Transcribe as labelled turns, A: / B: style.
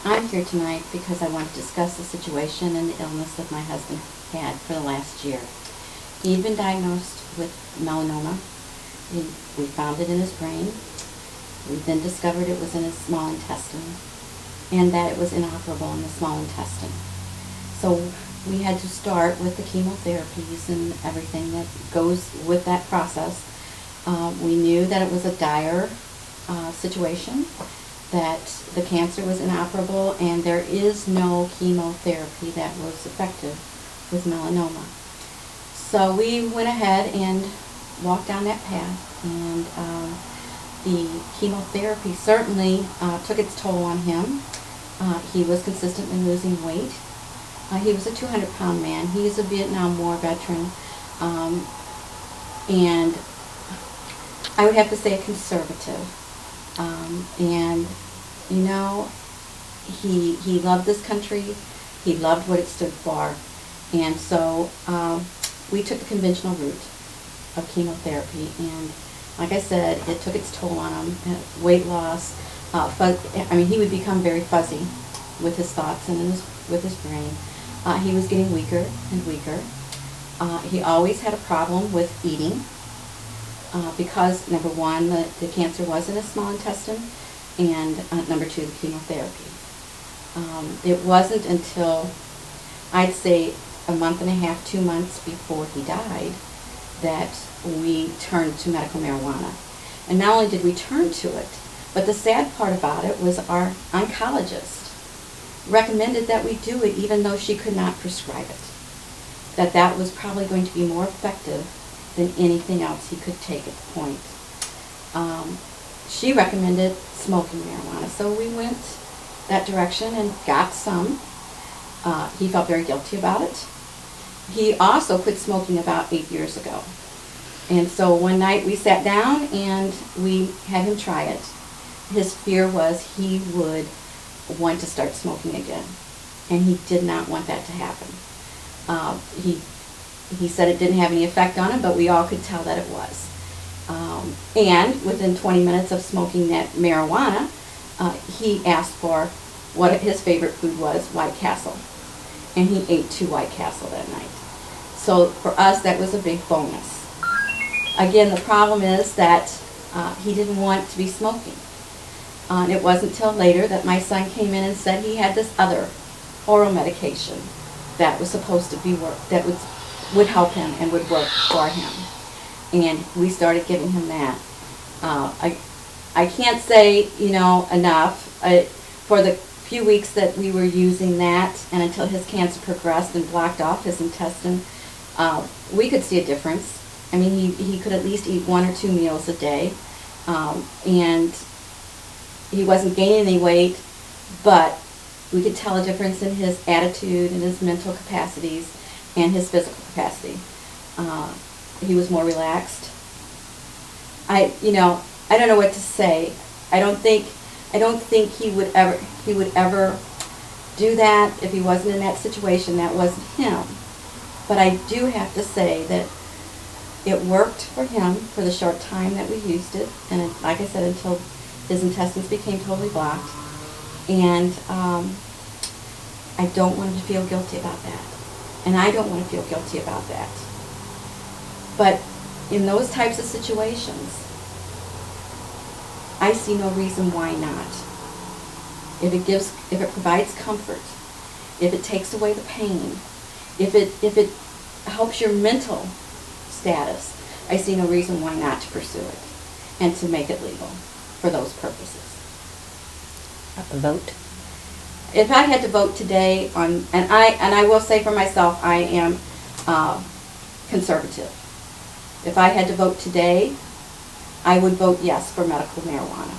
A: I'm here tonight because I want to discuss the situation and the illness that my husband had for the last year. He'd been diagnosed with melanoma. We found it in his brain. We then discovered it was in his small intestine and that it was inoperable in the small intestine. So we had to start with the chemotherapies and everything that goes with that process. We knew that it was a dire situation, that the cancer was inoperable, and there is no chemotherapy that was effective with melanoma. So we went ahead and walked down that path, and the chemotherapy certainly took its toll on him. He was consistently losing weight. He was a 200-pound man. He is a Vietnam War veteran, and I would have to say a conservative. And you know, he loved this country. He loved what it stood for, and so we took the conventional route of chemotherapy. And like I said, it took its toll on him. Weight loss. He would become very fuzzy with his thoughts and with his brain. He was getting weaker and weaker. He always had a problem with eating because, number one, the cancer was in his small intestine, and number two, the chemotherapy. It wasn't until, I'd say, a month and a half, 2 months before he died, that we turned to medical marijuana. And not only did we turn to it, but the sad part about it was our oncologist recommended that we do it even though she could not prescribe it. That was probably going to be more effective than anything else he could take at the point. She recommended smoking marijuana, so we went that direction and got some. He felt very guilty about it. He also quit smoking about 8 years ago. And so one night we sat down and we had him try it. His fear was he would want to start smoking again, and he did not want that to happen. He said it didn't have any effect on him, but we all could tell that it was. And within 20 minutes of smoking that marijuana, he asked for what his favorite food was, White Castle, and he ate 2 White Castle that night. So for us, that was a big bonus. Again, the problem is that he didn't want to be smoking. And it wasn't until later that my son came in and said he had this other oral medication that was supposed to be that would help him and would work for him. And we started giving him that. I can't say, enough. For the few weeks that we were using that, and until his cancer progressed and blocked off his intestine, we could see a difference. I mean, he could at least eat 1 or 2 meals a day, and he wasn't gaining any weight, but we could tell a difference in his attitude and his mental capacities and his physical capacity. He was more relaxed. I don't know what to say. I don't think he would ever do that if he wasn't in that situation. That wasn't him. But I do have to say that it worked for him for the short time that we used it, and like I said, until his intestines became totally blocked. And I don't want him to feel guilty about that. And I don't want to feel guilty about that. But in those types of situations, I see no reason why not. If it provides comfort, if it takes away the pain, if it helps your mental status, I see no reason why not to pursue it and to make it legal for those purposes.
B: A vote?
A: If I had to vote today and I will say for myself, I am conservative. If I had to vote today, I would vote yes for medical marijuana.